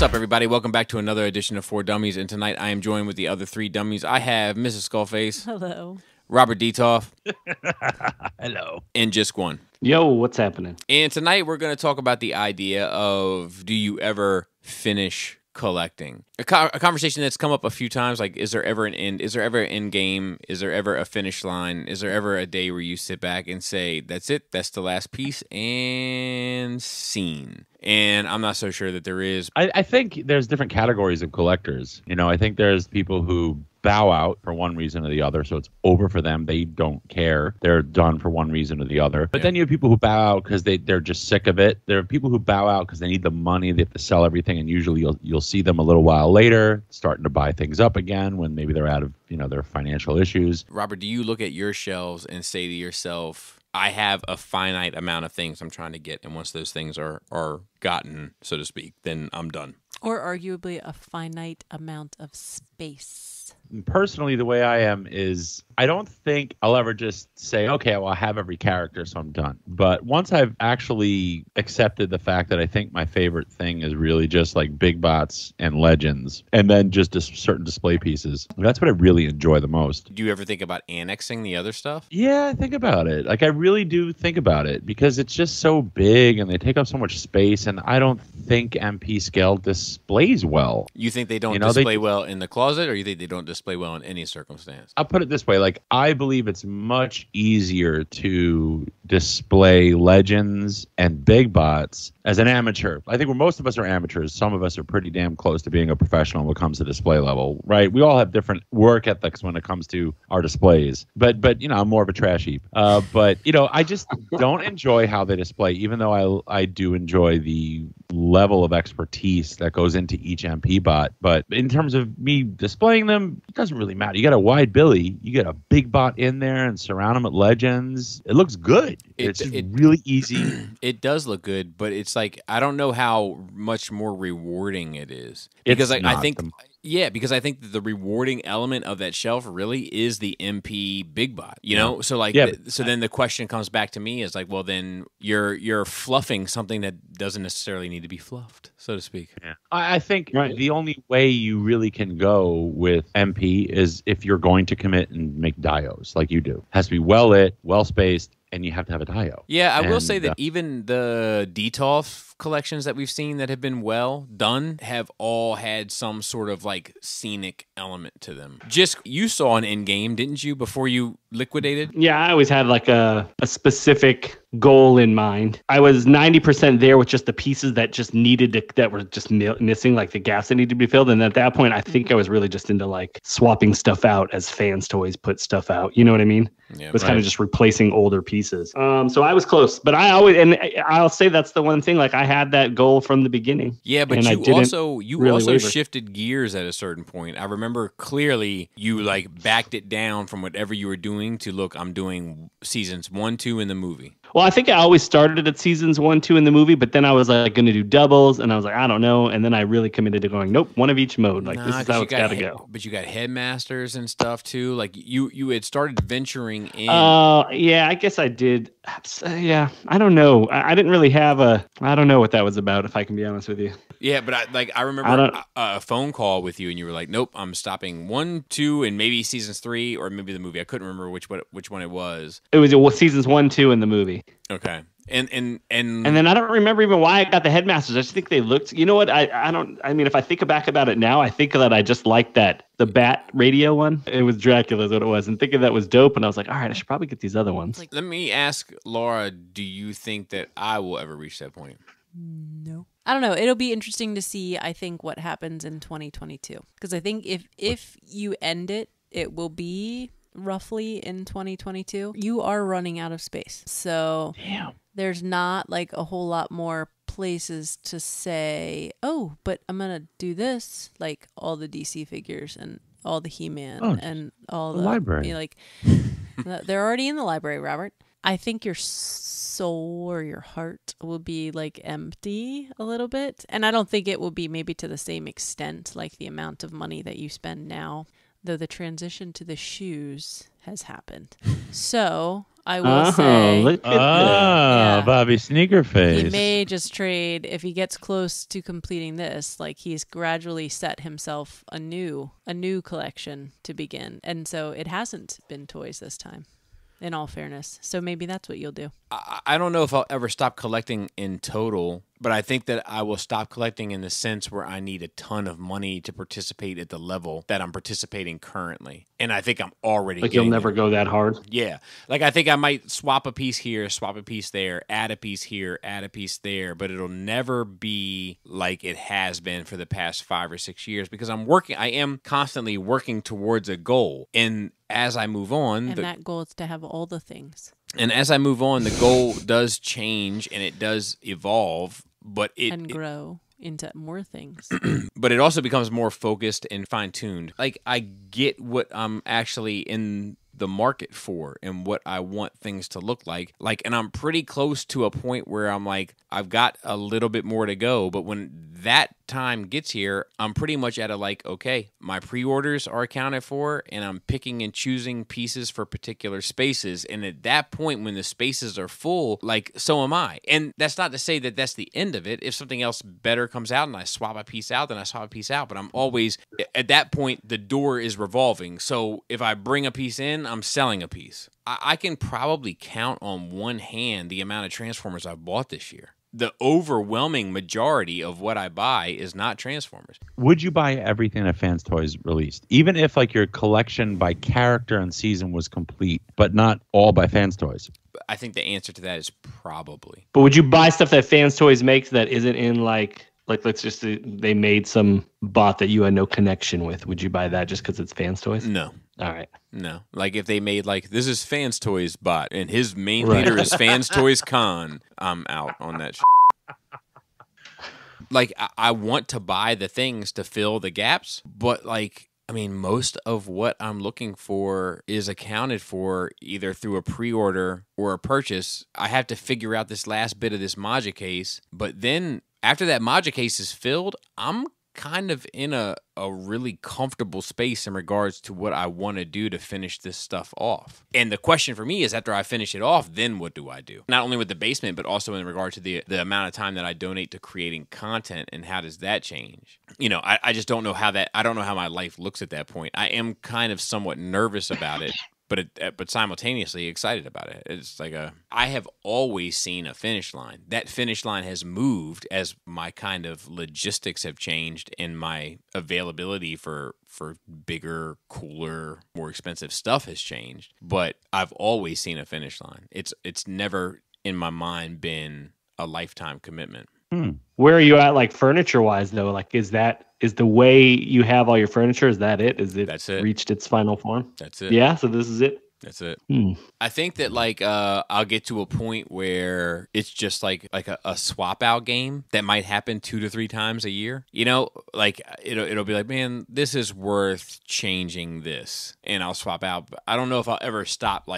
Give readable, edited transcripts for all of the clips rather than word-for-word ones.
up, everybody? Welcome back to another edition of 4 Dummies, and tonight I am joined with the other 3 dummies. I have Mrs. Skullface. Hello. Robert Detoff. Hello. And Just One. Yo, what's happening? And tonight we're going to talk about the idea of, do you ever finish collecting? A conversation that's come up a few times, like, is there ever an end? Is there ever an end game? Is there ever a finish line? Is there ever a day where you sit back and say, that's it, that's the last piece, and scene? And I'm not so sure that there is. I think there's different categories of collectors. You know, I think there's people who bow out for one reason or the other, so it's over for them. They don't care. They're done for one reason or the other. But then you have people who bow out because they're just sick of it. There are people who bow out because they need the money. They have to sell everything, and usually you'll see them a little while later starting to buy things up again when maybe they're out of, you know, their financial issues. Robert, do you look at your shelves and say to yourself, I have a finite amount of things I'm trying to get, and once those things are gotten, so to speak, then I'm done? Or arguably a finite amount of space. Personally, the way I am is I don't think I'll ever just say, okay, well, I have every character, so I'm done. But once I've actually accepted the fact that I think my favorite thing is really just like big bots and legends, and then just certain display pieces, that's what I really enjoy the most. Do you ever think about annexing the other stuff? Yeah, I think about it. Like, I really do think about it because it's just so big and they take up so much space, and I don't think MP scale displays well. You think they don't display well in the closet, or you think they don't display well in any circumstance? I'll put it this way. Like, I believe it's much easier to display legends and big bots as an amateur. I think most of us are amateurs. Some of us are pretty damn close to being a professional when it comes to display level, right? We all have different work ethics when it comes to our displays. But you know, I'm more of a trash heap. But, you know, I just don't enjoy how they display, even though I do enjoy the level of expertise that goes into each MP bot. But in terms of me displaying them, it doesn't really matter. You got a wide Billy, you get a big bot in there and surround them with legends. It looks good. It's really easy. It does look good, but it's like, I don't know how much more rewarding it is. Because I think that the rewarding element of that shelf really is the MP big bot, you know? So like, then the question comes back to me is like, well, then you're fluffing something that doesn't necessarily need to be fluffed, so to speak. Yeah. I think the only way you really can go with MP is if you're going to commit and make dios like you do. It has to be well lit, well spaced, and you have to have a dio. Yeah, I will say that even the DTOF collections that we've seen that have been well done have all had some sort of like scenic element to them. Just, you saw an end game, didn't you, before you liquidated? Yeah, I always had like a specific goal in mind. I was 90% there with just the pieces that just that were just missing, like the gaps that needed to be filled. And at that point, I think I was really just into like swapping stuff out as fans toys put stuff out. You know what I mean? Yeah, it was kind of just replacing older pieces. So I was close, but I'll say that's the one thing. Like, I had that goal from the beginning. Yeah, but you also shifted gears at a certain point. I remember clearly you like backed it down from whatever you were doing to, look, I'm doing seasons 1, 2 in the movie. Well, I think I always started at seasons 1, 2 in the movie, but then I was like going to do doubles, and I was like, I don't know, and then I really committed to going, nope, one of each mode. Like, this is how it's got to go. But you got headmasters and stuff too. Like you had started venturing in. Yeah, I guess I did. Yeah, I don't know. I didn't really have I don't know what that was about, if I can be honest with you. Yeah, but I remember a phone call with you, and you were like, nope, I'm stopping 1, 2, and maybe seasons 3, or maybe the movie. I couldn't remember which one it was. It was seasons 1, 2 in the movie. Okay. And then I don't remember even why I got the headmasters. I just think they looked, you know what? I mean, if I think back about it now, I think that I just liked the Bat radio one. It was Dracula is what it was. And thinking that was dope. And I was like, all right, I should probably get these other ones. Let me ask Laura, do you think that I will ever reach that point? No. I don't know. It'll be interesting to see, I think, what happens in 2022. Because I think if you end it, it will be roughly in 2022. You are running out of space. So there's not like a whole lot more places to say, oh, but I'm going to do this. Like all the DC figures and all the He-Man and all the library. Like, they're already in the library, Robert. I think your soul or your heart will be like empty a little bit. And I don't think it will be maybe to the same extent, like the amount of money that you spend now. though the transition to the shoes has happened. So I will say, look at that. Yeah. Bobby Sneaker Face. he may just trade if he gets close to completing this. Like he's gradually set himself a new collection to begin, and so it hasn't been toys this time. In all fairness, so maybe that's what you'll do. I don't know if I'll ever stop collecting in total, but I think that I will stop collecting in the sense where I need a ton of money to participate at the level that I'm participating currently. And I think I'm already Like you'll getting never there. go that hard. Yeah. Like I think I might swap a piece here, swap a piece there, add a piece here, add a piece there, but it'll never be like it has been for the past 5 or 6 years because I am constantly working towards a goal. And as I move on, And that goal is to have all the things. and as I move on, the goal does change and it does evolve, but And grow into more things. but it also becomes more focused and fine-tuned. Like I get what I'm actually in the market for and what I want things to look like. And I'm pretty close to a point where I'm like, I've got a little bit more to go. But when that time gets here, I'm pretty much at a okay, my pre-orders are accounted for and I'm picking and choosing pieces for particular spaces. And at that point, when the spaces are full, so am I. And that's not to say that that's the end of it. If something else better comes out and I swap a piece out, then I swap a piece out. But I'm always, at that point, the door is revolving. So if I bring a piece in, I'm selling a piece. I can probably count on one hand the amount of Transformers I've bought this year. The overwhelming majority of what I buy is not Transformers. Would you buy everything that Fans Toys released? Even if your collection by character and season was complete, but not all by Fans Toys? I think the answer to that is probably. But would you buy stuff that Fans Toys makes that isn't in like let's just say they made some bot that you had no connection with? Would you buy that just because it's Fans Toys? No. All right. No. If they made this is Fans Toys bot and his main leader is Fans Toys Con, I'm out on that I want to buy the things to fill the gaps, but most of what I'm looking for is accounted for either through a pre-order or a purchase. I have to figure out this last bit of this Maja case, but then after that Maja case is filled, I'm kind of in a really comfortable space in regards to what I want to do to finish this stuff off. And the question for me is, after I finish it off, then what do I do? Not only with the basement, but also in regard to the amount of time that I donate to creating content, and how does that change? I just don't know I don't know how my life looks at that point. I am kind of somewhat nervous about it. But simultaneously excited about it. It's I have always seen a finish line. That finish line has moved as my kind of logistics have changed and my availability for bigger, cooler, more expensive stuff has changed. But I've always seen a finish line. It's never in my mind been a lifetime commitment. Where are you at furniture wise though? Is the way you have all your furniture, is that it? That's it. Reached its final form? That's it. Yeah, so this is it. That's it. I think that I'll get to a point where it's just a swap out game that might happen 2 to 3 times a year. It'll be man, this is worth changing this, and I'll swap out. But I don't know if I'll ever stop.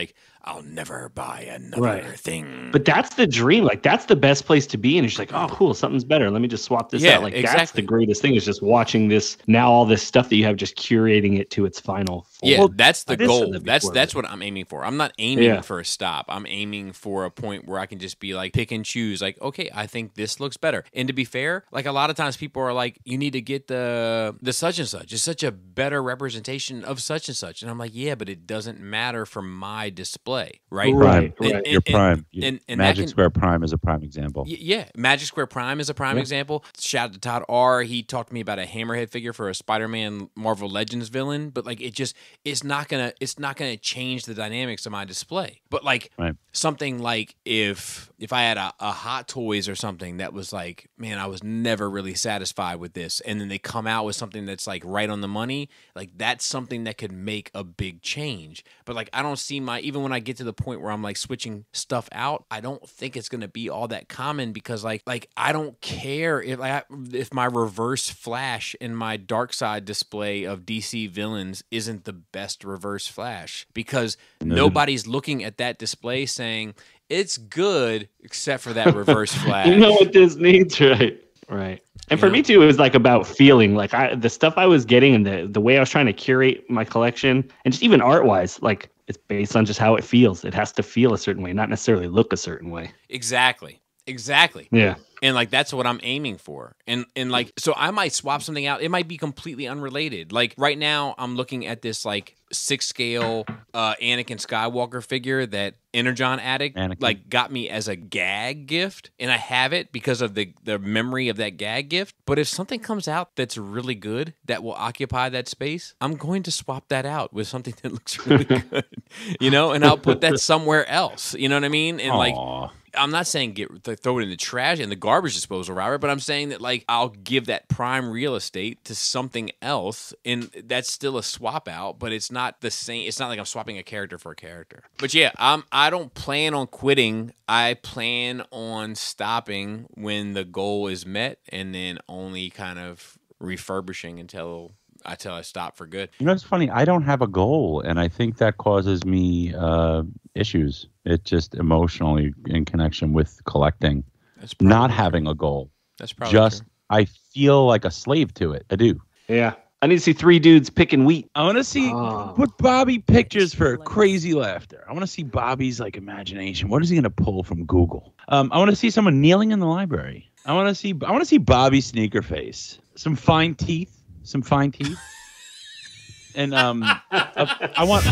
I'll never buy another thing. But that's the dream. That's the best place to be. And it's oh, cool, something's better. Let me just swap this out. Exactly. That's the greatest thing, is just watching this, now all this stuff that you have, just curating it to its final form. Yeah, that's the goal. That's what I'm aiming for. I'm not aiming for a stop. I'm aiming for a point where I can just be pick and choose. Okay, I think this looks better. And to be fair, a lot of times people are you need to get the such and such. It's such a better representation of such and such. And I'm yeah, but it doesn't matter for my display. Right. Your Prime. And Magic Square Prime is a prime example. Yeah, Magic Square Prime is a prime example. Shout out to Todd R. He talked to me about a Hammerhead figure for a Spider-Man Marvel Legends villain, but it's not gonna change the dynamics of my display. But something if I had a Hot Toys or something that was man, I was never really satisfied with this, and then they come out with something that's right on the money, that's something that could make a big change. But I don't see even when I get to the point where I'm switching stuff out, I don't think it's gonna be all that common, because I don't care if my Reverse Flash in my Dark Side display of DC villains isn't the best Reverse Flash, because nobody's looking at that display saying it's good except for that Reverse Flash. You know what this needs, right? Right. And for me too, it was like about feeling like the stuff I was getting and the way I was trying to curate my collection and just even art wise, like it's based on just how it feels. It has to feel a certain way, not necessarily look a certain way. Exactly. Yeah. And like that's what I'm aiming for. And like so I might swap something out. It might be completely unrelated. Like right now I'm looking at this like 6 scale Anakin Skywalker figure that Energon Addict like got me as a gag gift, and I have it because of the memory of that gag gift. But if something comes out that's really good that will occupy that space, I'm going to swap that out with something that looks really good. You know, and I'll put that somewhere else. You know what I mean? And like I'm not saying throw it in the trash and the garbage disposal, Robert, but I'm saying that like I'll give that prime real estate to something else, and that's still a swap out, but it's not the same. It's not like I'm swapping a character for a character. But yeah, I don't plan on quitting. I plan on stopping when the goal is met, and then only kind of refurbishing until I stop for good. You know, it's funny. I don't have a goal, and I think that causes me issues. It just emotionally in connection with collecting, not having a goal. That's probably just true. I feel like a slave to it. I do. Yeah. I need to see 3 dudes picking wheat. I want to see put Bobby pictures for crazy laughter. I want to see Bobby's like imagination. What is he going to pull from Google? I want to see someone kneeling in the library. I want to see Bobby's sneaker face. Some fine teeth. And I want